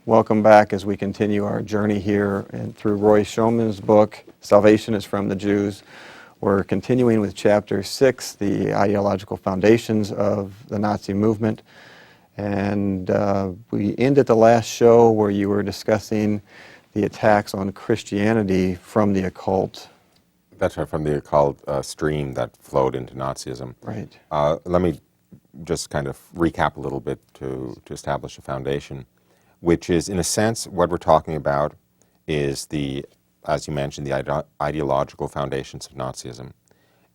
Welcome back as we continue our journey here and through Roy Schoeman's book, Salvation is from the Jews. We're continuing with Chapter 6, the ideological foundations of the Nazi movement. And we ended the last show where you were discussing the attacks on Christianity from the occult. That's right, from the occult stream that flowed into Nazism. Right. Let me just kind of recap a little bit to establish a foundation, which is, in a sense, what we're talking about is the, as you mentioned, the ideological foundations of Nazism,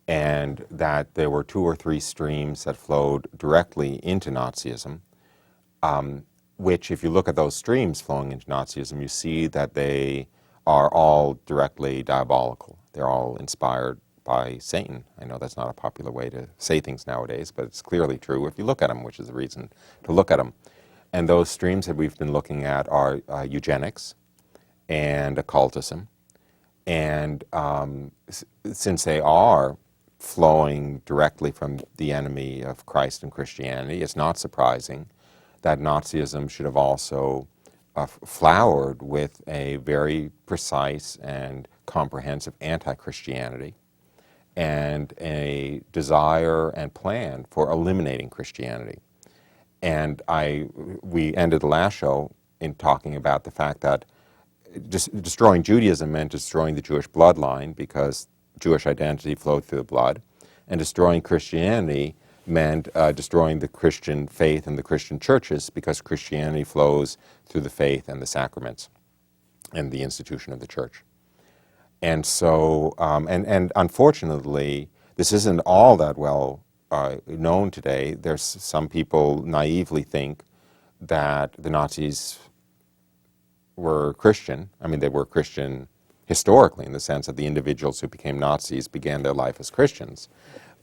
and that there were 2 or 3 streams that flowed directly into Nazism, which, if you look at those streams flowing into Nazism, you see that they are all directly diabolical. They're all inspired by Satan. I know that's not a popular way to say things nowadays, but it's clearly true if you look at them, which is the reason to look at them. And those streams that we've been looking at are eugenics and occultism. And since they are flowing directly from the enemy of Christ and Christianity, it's not surprising that Nazism should have also flowered with a very precise and comprehensive anti-Christianity and a desire and plan for eliminating Christianity. And we ended the last show in talking about the fact that destroying Judaism meant destroying the Jewish bloodline because Jewish identity flowed through the blood, and destroying Christianity meant destroying the Christian faith and the Christian churches because Christianity flows through the faith and the sacraments and the institution of the church. And so, and unfortunately, this isn't all that well known today. There's some people naively think that the Nazis were Christian. I mean, they were Christian historically in the sense that the individuals who became Nazis began their life as Christians.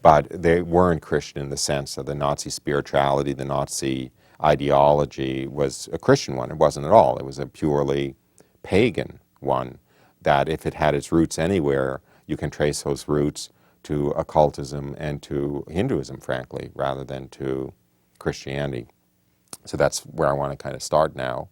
But they weren't Christian in the sense that the Nazi spirituality, the Nazi ideology was a Christian one. It wasn't at all. It was a purely pagan one that if it had its roots anywhere, you can trace those roots to occultism and to Hinduism, frankly, rather than to Christianity. So that's where I want to kind of start now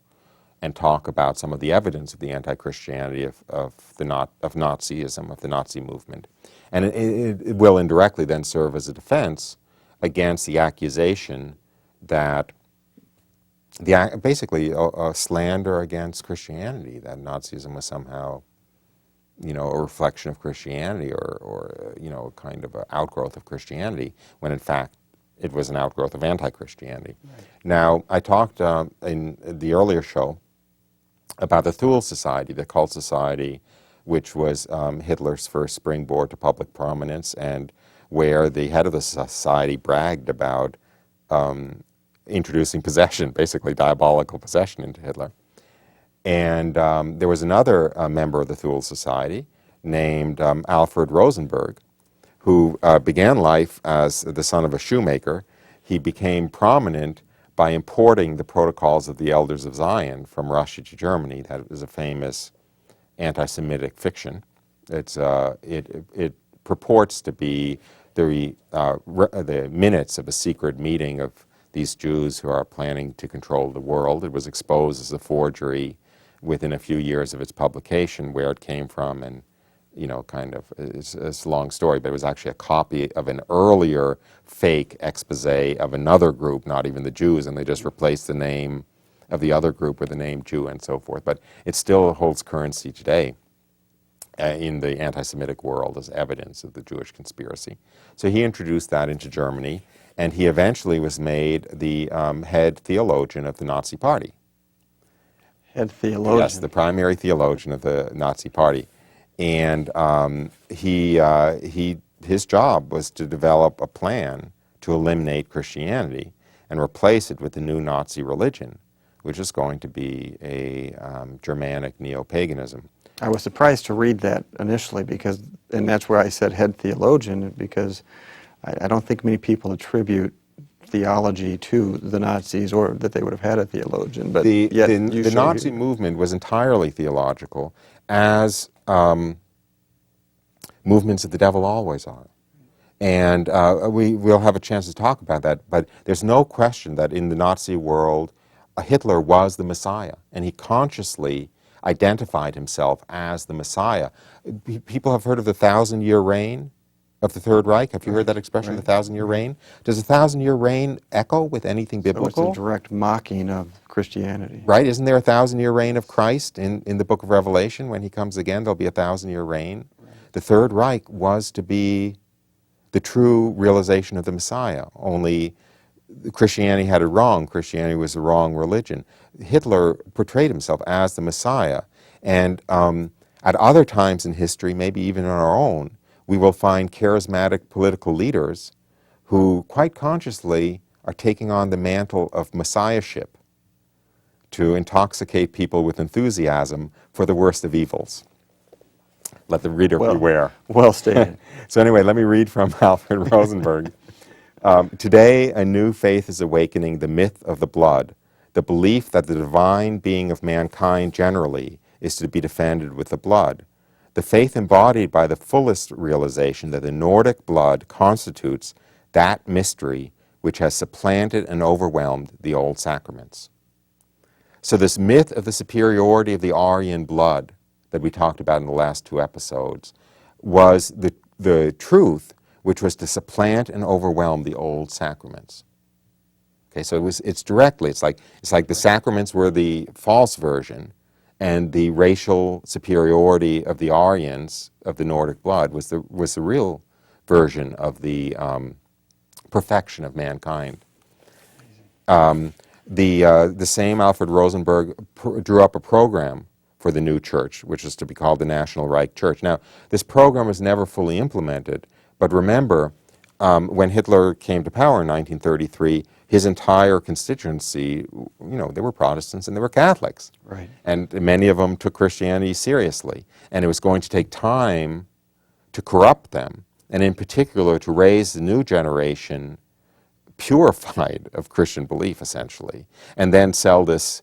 and talk about some of the evidence of the anti-Christianity of Nazism, of the Nazi movement. And it will indirectly then serve as a defense against the accusation that, basically a slander against Christianity, that Nazism was somehow, a reflection of Christianity or kind of an outgrowth of Christianity, when in fact it was an outgrowth of anti-Christianity. Right. Now, I talked in the earlier show about the Thule Society, the cult society, which was Hitler's first springboard to public prominence, and where the head of the society bragged about introducing possession, basically diabolical possession, into Hitler. And there was another member of the Thule Society named Alfred Rosenberg, who began life as the son of a shoemaker. He became prominent by importing the protocols of the Elders of Zion from Russia to Germany. That is a famous anti-Semitic fiction. It purports to be the minutes of a secret meeting of these Jews who are planning to control the world. It was exposed as a forgery within a few years of its publication, where it came from, and it's a long story, but it was actually a copy of an earlier fake expose of another group, not even the Jews, and they just replaced the name of the other group with the name Jew and so forth. But it still holds currency today in the anti-Semitic world as evidence of the Jewish conspiracy. So he introduced that into Germany, and he eventually was made the head theologian of the Nazi Party. Head theologian? Yes, the primary theologian of the Nazi Party. And his job was to develop a plan to eliminate Christianity and replace it with the new Nazi religion, which is going to be a Germanic neo-paganism. I was surprised to read that initially, and that's where I said head theologian, because I don't think many people attribute theology to the Nazis, or that they would have had a theologian. But The, yet the, you the show Nazi here- movement was entirely theological, as movements of the devil always are. And we'll have a chance to talk about that, but there's no question that in the Nazi world, Hitler was the Messiah, and he consciously identified himself as the Messiah. People have heard of the 1,000-year reign of the Third Reich. Have you heard that expression, the 1,000-year reign? Does the 1,000-year reign echo with anything So biblical? it's a direct mocking of Christianity. Right? Isn't there a 1,000-year reign of Christ in the book of Revelation? When he comes again, there'll be a 1,000-year reign. Right. The Third Reich was to be the true realization of the Messiah, only Christianity had it wrong. Christianity was the wrong religion. Hitler portrayed himself as the Messiah, and at other times in history, maybe even in our own, we will find charismatic political leaders who quite consciously are taking on the mantle of messiahship to intoxicate people with enthusiasm for the worst of evils. Let the reader beware. Well stated. So anyway, let me read from Alfred Rosenberg. Today, a new faith is awakening the myth of the blood, the belief that the divine being of mankind generally is to be defended with the blood. The faith embodied by the fullest realization that the Nordic blood constitutes that mystery which has supplanted and overwhelmed the old sacraments. So this myth of the superiority of the Aryan blood that we talked about in the last two episodes was the truth which was to supplant and overwhelm the old sacraments. Okay, so it's like the sacraments were the false version, and the racial superiority of the Aryans of the Nordic blood was the real version of the perfection of mankind. The same Alfred Rosenberg drew up a program for the new church, which is to be called the National Reich Church. Now, this program was never fully implemented, but remember, when Hitler came to power in 1933, his entire constituency, they were Protestants and they were Catholics. Right. And many of them took Christianity seriously. And it was going to take time to corrupt them, and in particular to raise the new generation purified of Christian belief, essentially, and then sell this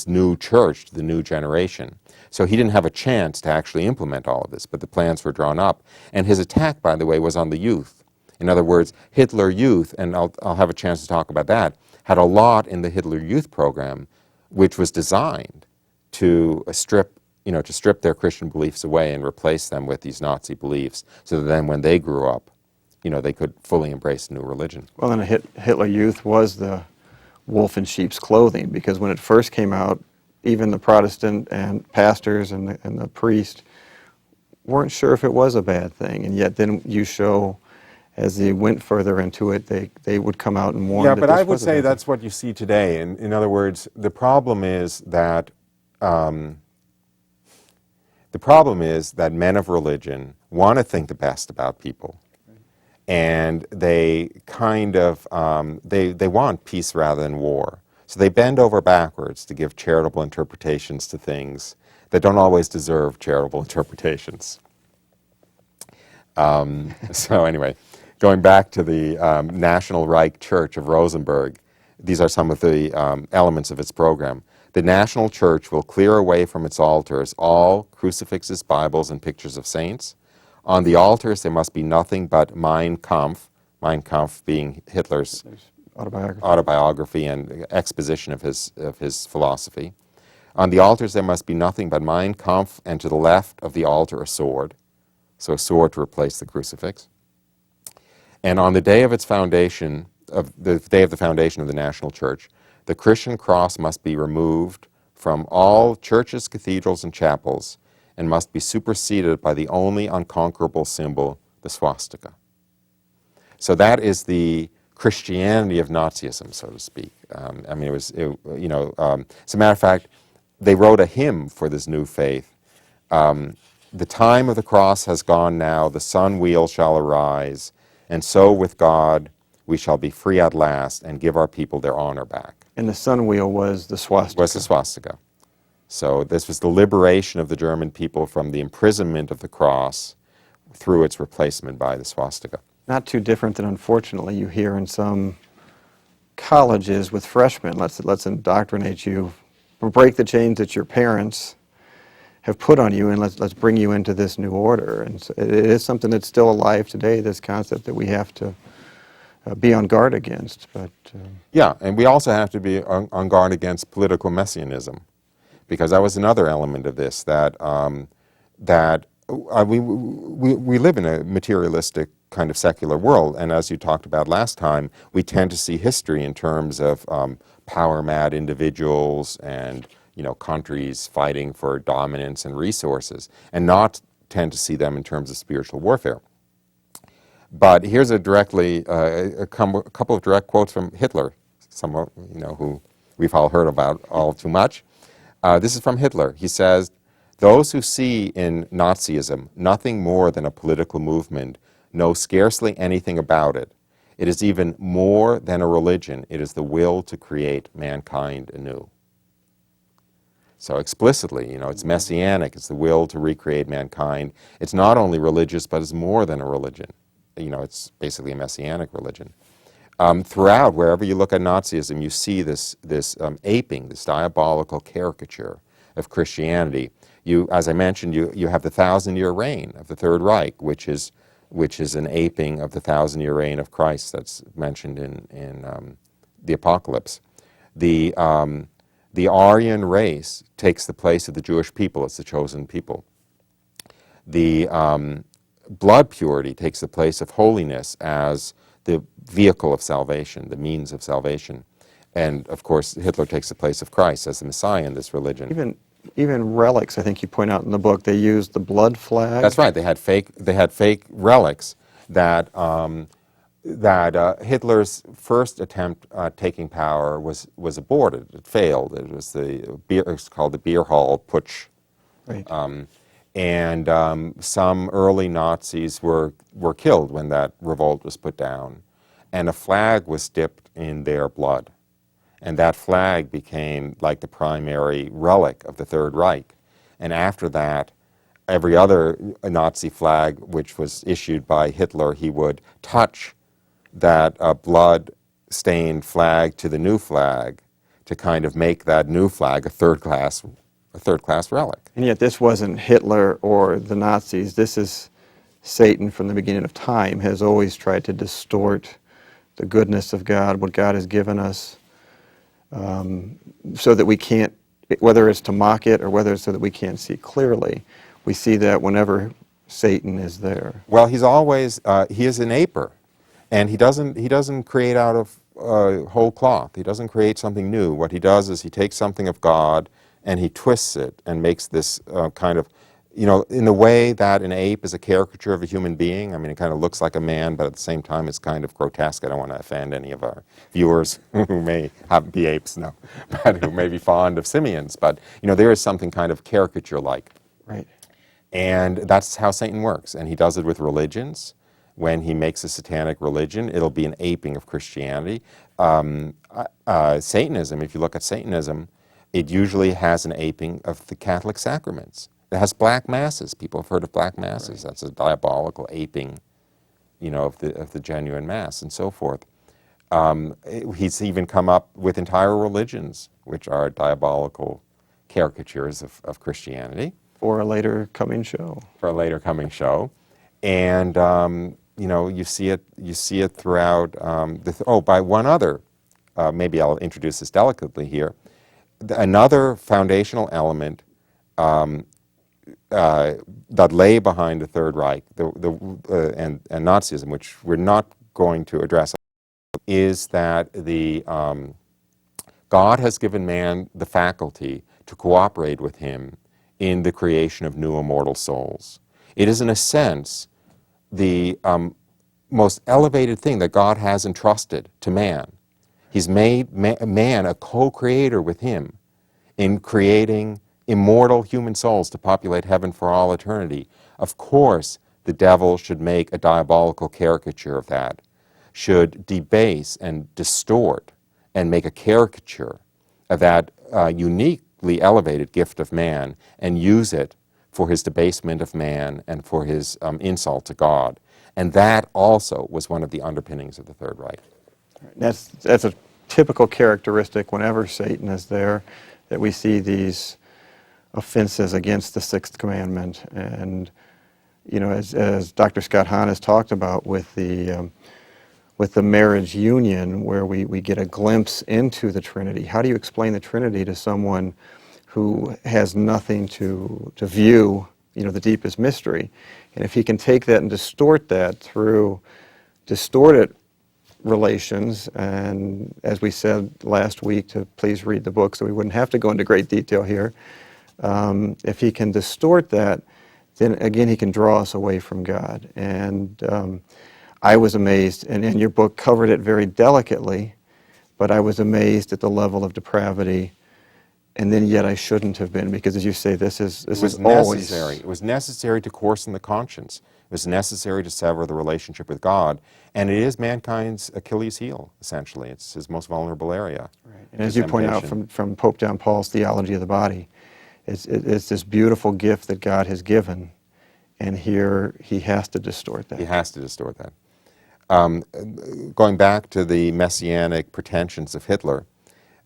new church to the new generation. So he didn't have a chance to actually implement all of this, but the plans were drawn up. And his attack, by the way, was on the youth. In other words, Hitler Youth, and I'll have a chance to talk about that, had a lot in the Hitler Youth program, which was designed to strip their Christian beliefs away and replace them with these Nazi beliefs, so that then when they grew up, they could fully embrace the new religion. Well, and Hitler Youth was the wolf in sheep's clothing, because when it first came out, even the Protestant and pastors and the priest weren't sure if it was a bad thing, and yet then you show, as they went further into it, they would come out and warn. Yeah, that but this I would was a say bad that's thing. what you see today. In other words, the problem is that men of religion want to think the best about people. And they kind of, they want peace rather than war. So they bend over backwards to give charitable interpretations to things that don't always deserve charitable interpretations. So anyway, going back to the National Reich Church of Rosenberg, these are some of the elements of its program. The National Church will clear away from its altars all crucifixes, Bibles, and pictures of saints. On the altars, there must be nothing but Mein Kampf being Hitler's autobiography and exposition of his philosophy. On the altars, there must be nothing but Mein Kampf, and to the left of the altar, a sword. So a sword to replace the crucifix. And on the day of its foundation, the foundation of the National Church, the Christian cross must be removed from all churches, cathedrals, and chapels, and must be superseded by the only unconquerable symbol, the swastika. So that is the Christianity of Nazism, so to speak. As a matter of fact, they wrote a hymn for this new faith. The time of the cross has gone now, the sun wheel shall arise, and so with God we shall be free at last and give our people their honor back. And the sun wheel was the swastika. So this was the liberation of the German people from the imprisonment of the cross through its replacement by the swastika. not too different than, unfortunately, you hear in some colleges with freshmen. Let's indoctrinate you, break the chains that your parents have put on you, and let's bring you into this new order. And so it is something that's still alive today, this concept that we have to be on guard against. But Yeah, and we also have to be on guard against political messianism, because that was another element of this, that we live in a materialistic kind of secular world, and as you talked about last time, we tend to see history in terms of power-mad individuals and countries fighting for dominance and resources, and not tend to see them in terms of spiritual warfare. But here's a couple of direct quotes from Hitler, someone who we've all heard about all too much. This is from Hitler. He says, "Those who see in Nazism nothing more than a political movement know scarcely anything about it. It is even more than a religion. It is the will to create mankind anew." So explicitly, it's messianic. It's the will to recreate mankind. It's not only religious, but it's more than a religion. It's basically a messianic religion. Throughout, wherever you look at Nazism, you see this aping, this diabolical caricature of Christianity. As I mentioned, you have the 1,000-year reign of the Third Reich, which is an aping of the 1,000-year reign of Christ that's mentioned in the Apocalypse. The Aryan race takes the place of the Jewish people as the chosen people. The blood purity takes the place of holiness as the vehicle of salvation, the means of salvation. And, of course, Hitler takes the place of Christ as the Messiah in this religion. Even relics, I think you point out in the book, they used the blood flag. That's right. They had fake relics that Hitler's first attempt at taking power was aborted. It failed. It was called the Beer Hall Putsch. Right. And some early Nazis were killed when that revolt was put down. And a flag was dipped in their blood. And that flag became like the primary relic of the Third Reich. And after that, every other Nazi flag which was issued by Hitler, he would touch that blood-stained flag to the new flag to kind of make that new flag a third-class relic. And yet this wasn't Hitler or the Nazis. This is Satan from the beginning of time, has always tried to distort the goodness of God, what God has given us, so that we can't, whether it's to mock it or whether it's so that we can't see clearly. We see that whenever Satan is there. Well, he is an aper, and he doesn't create out of whole cloth. He doesn't create something new. What he does is he takes something of God and he twists it and makes this kind of, in the way that an ape is a caricature of a human being. I mean, it kind of looks like a man, but at the same time it's kind of grotesque. I don't want to offend any of our viewers who may be apes, no, but who may be fond of simians. But, there is something kind of caricature-like. Right. And that's how Satan works. And he does it with religions. When he makes a satanic religion, it'll be an aping of Christianity. Satanism, if you look at Satanism, it usually has an aping of the Catholic sacraments. It has black masses. People have heard of black masses. Right. That's a diabolical aping, of the genuine mass and so forth. He's even come up with entire religions, which are diabolical caricatures of Christianity. For a later coming show. And you see it throughout. By one other, maybe I'll introduce this delicately here. Another foundational element that lay behind the Third Reich and Nazism, which we're not going to address, is that God has given man the faculty to cooperate with him in the creation of new immortal souls. It is, in a sense, the most elevated thing that God has entrusted to man. He's made man a co-creator with him in creating immortal human souls to populate heaven for all eternity. Of course, the devil should make a diabolical caricature of that, should debase and distort and make a caricature of that uniquely elevated gift of man and use it for his debasement of man and for his insult to God. And that also was one of the underpinnings of the Third Reich. That's a typical characteristic whenever Satan is there, that we see these offenses against the Sixth Commandment. And, you know, as Dr. Scott Hahn has talked about with the marriage union, where we get a glimpse into the Trinity. How do you explain the Trinity to someone who has nothing to view, you know, the deepest mystery? And if he can take that and distort that through distorted relations, and as we said last week, to please read the book so we wouldn't have to go into great detail here, if he can distort that, then again he can draw us away from God. And I was amazed, and your book covered it very delicately, but I was amazed at the level of depravity, and then yet I shouldn't have been, because as you say, this is always necessary. It was necessary to coarsen the conscience. It was necessary to sever the relationship with God, and it is mankind's Achilles' heel, essentially. It's his most vulnerable area. Right. And as you point out from Pope John Paul's Theology of the Body, it's this beautiful gift that God has given, and here he has to distort that. He has to distort that. Going back to the messianic pretensions of Hitler,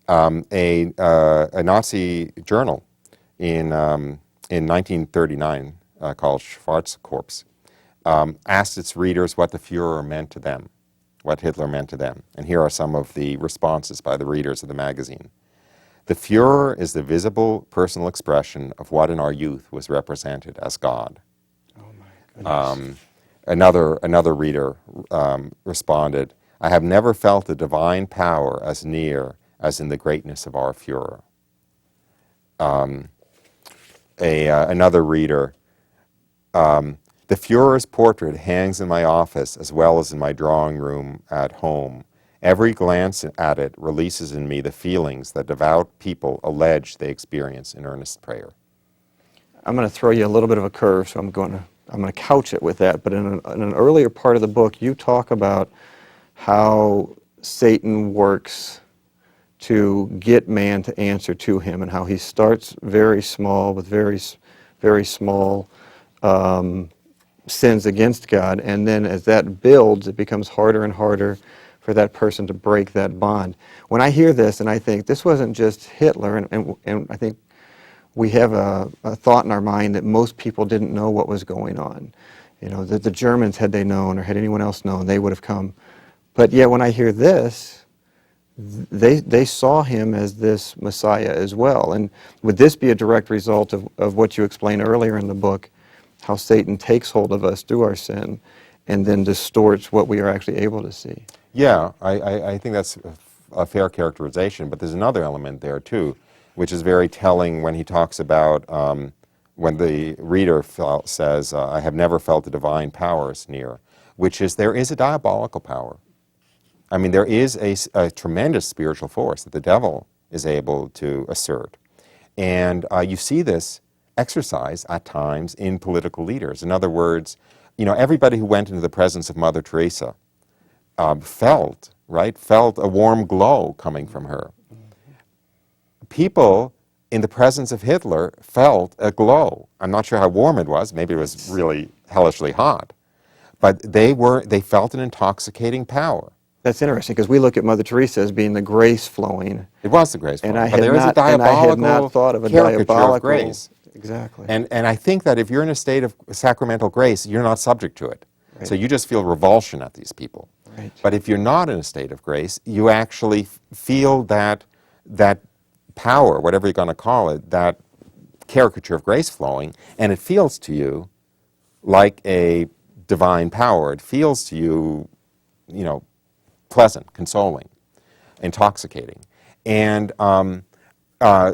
a Nazi journal in 1939 called Schwarzkorps asked its readers what the Führer meant to them, what Hitler meant to them. And here are some of the responses by the readers of the magazine. The Führer is the visible personal expression of what in our youth was represented as God. Oh my goodness. Another reader responded, I have never felt the divine power as near as in the greatness of our Führer. Another reader, the Führer's portrait hangs in my office as well as in my drawing room at home. Every glance at it releases in me the feelings that devout people allege they experience in earnest prayer. I'm going to throw you a little bit of a curve, so I'm going to couch it with that. But in an earlier part of the book, you talk about how Satan works to get man to answer to him, and how he starts very small with very, very small sins against God, and then as that builds, it becomes harder and harder for that person to break that bond. When I hear this, and I think this wasn't just Hitler, and I think we have a thought in our mind that most people didn't know what was going on. You know, that the Germans, had they known, or had anyone else known, they would have come. But yet when I hear this, they saw him as this Messiah as well. And would this be a direct result of what you explained earlier in the book, how Satan takes hold of us through our sin and then distorts what we are actually able to see? Yeah, I think that's a fair characterization, but there's another element there too, which is very telling when he talks about when the reader says, I have never felt the divine powers near, which is there is a diabolical power. I mean, there is a tremendous spiritual force that the devil is able to assert. And you see this exercise at times in political leaders. In other words, you know, everybody who went into the presence of Mother Teresa felt a warm glow coming from her. People in the presence of Hitler felt a glow. I'm not sure how warm it was. Maybe it was really hellishly hot. But they felt an intoxicating power. That's interesting, because we look at Mother Teresa as being the grace flowing. It was the grace flowing. And I but there is a had diabolical not thought of a caricature diabolical of grace. Exactly. And I think that if you're in a state of sacramental grace, you're not subject to it. Right. So you just feel revulsion at these people. Right. But if you're not in a state of grace, you actually feel that power, whatever you're going to call it, that caricature of grace flowing, and it feels to you like a divine power. It feels to you, you know, pleasant, consoling, intoxicating. And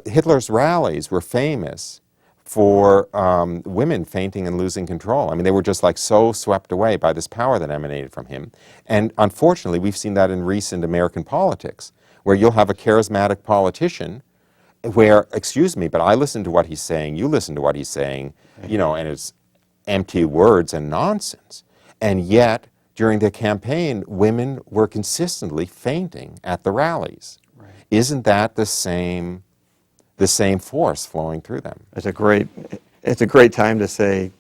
Hitler's rallies were famous for women fainting and losing control. I mean, they were just like so swept away by this power that emanated from him. And unfortunately, we've seen that in recent American politics, where you'll have a charismatic politician where, excuse me, but I listen to what he's saying, you listen to what he's saying, you know, and it's empty words and nonsense. And yet, during the campaign, women were consistently fainting at the rallies. Right. Isn't that the same force flowing through them? It's a great time to say,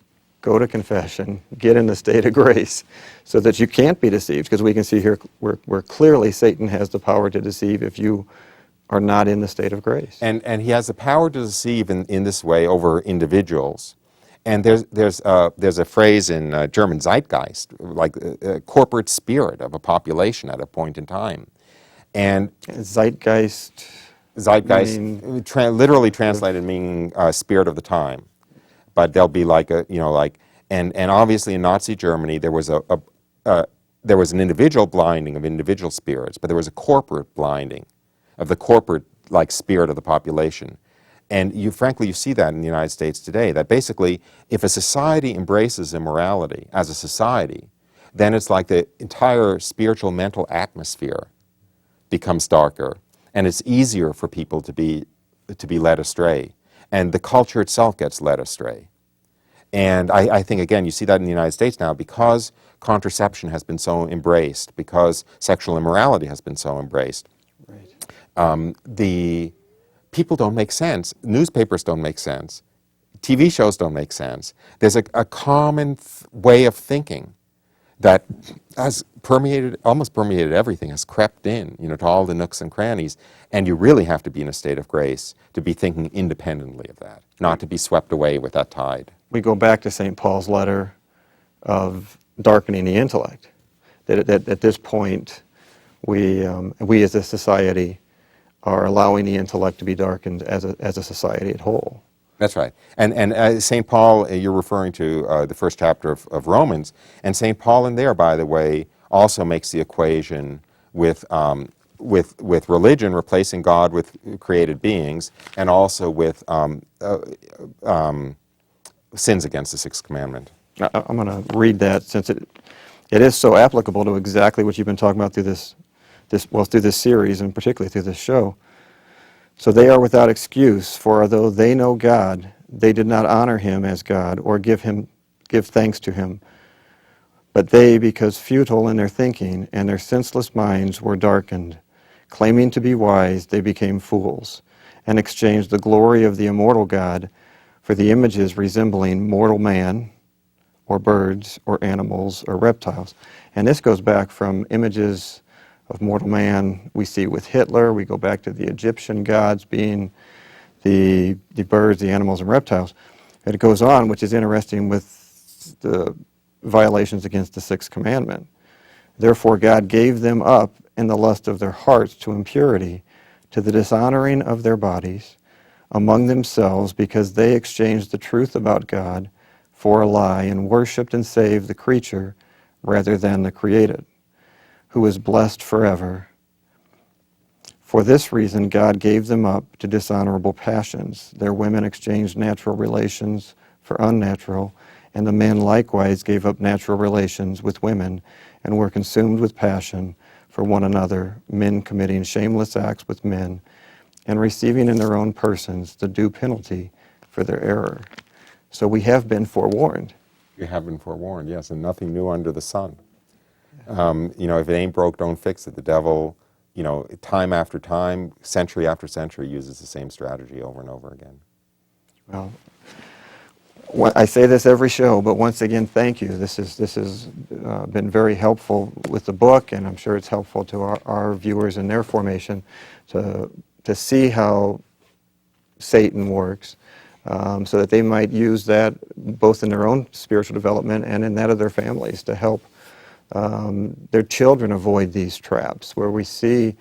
go to confession, get in the state of grace, so that you can't be deceived, because we can see here where clearly Satan has the power to deceive if you are not in the state of grace. And he has the power to deceive in this way over individuals. And there's a phrase in German Zeitgeist, like a corporate spirit of a population at a point in time. And Zeitgeist, literally translated meaning spirit of the time. But there'll be like and obviously in Nazi Germany there was there was an individual blinding of individual spirits, but there was a corporate blinding of the corporate spirit of the population. And frankly, you see that in the United States today, that basically if a society embraces immorality as a society, then it's like the entire spiritual mental atmosphere becomes darker, and it's easier for people to be led astray, and the culture itself gets led astray. And I think, again, you see that in the United States now because contraception has been so embraced, because sexual immorality has been so embraced. Right. The people don't make sense. Newspapers don't make sense. TV shows don't make sense. There's a common way of thinking that has almost permeated everything, has crept in, to all the nooks and crannies. And you really have to be in a state of grace to be thinking independently of that, not to be swept away with that tide. We go back to St. Paul's letter of darkening the intellect. That at this point, we as a society are allowing the intellect to be darkened as a society at whole. That's right. And St. Paul, you're referring to the first chapter of Romans, and St. Paul in there, by the way, also makes the equation with religion replacing God with created beings, and also with sins against the sixth commandment. I'm going to read that since it is so applicable to exactly what you've been talking about through through this series, and particularly through this show. So they are without excuse, for although they know God, they did not honor him as God or give thanks to him. But they, because futile in their thinking and their senseless minds were darkened, claiming to be wise, they became fools, and exchanged the glory of the immortal God for the images resembling mortal man, or birds, or animals, or reptiles. And this goes back from images of mortal man we see with Hitler. We go back to the Egyptian gods being the birds, the animals, and reptiles. And it goes on, which is interesting, with the violations against the sixth commandment. Therefore God gave them up in the lust of their hearts to impurity, to the dishonoring of their bodies among themselves, because they exchanged the truth about God for a lie, and worshipped and saved the creature rather than the created, who is blessed forever. For this reason God gave them up to dishonorable passions. Their women exchanged natural relations for unnatural, and the men likewise gave up natural relations with women, and were consumed with passion for one another, men committing shameless acts with men, and receiving in their own persons the due penalty for their error. So we have been forewarned. You have been forewarned, yes, and nothing new under the sun. If it ain't broke, don't fix it. The devil, time after time, century after century, uses the same strategy over and over again. Well, I say this every show, but once again, thank you. This has been very helpful with the book, and I'm sure it's helpful to our viewers in their formation to see how Satan works, so that they might use that both in their own spiritual development and in that of their families to help their children avoid these traps, where we see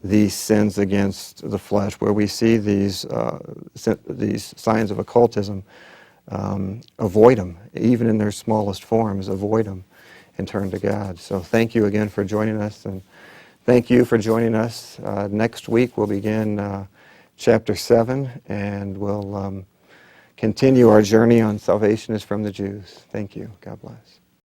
these sins against the flesh, where we see these signs of occultism. Avoid them, even in their smallest forms. Avoid them and turn to God. So thank you again for joining us, and thank you for joining us. Next week we'll begin chapter 7, and we'll continue our journey on Salvation is from the Jews. Thank you. God bless.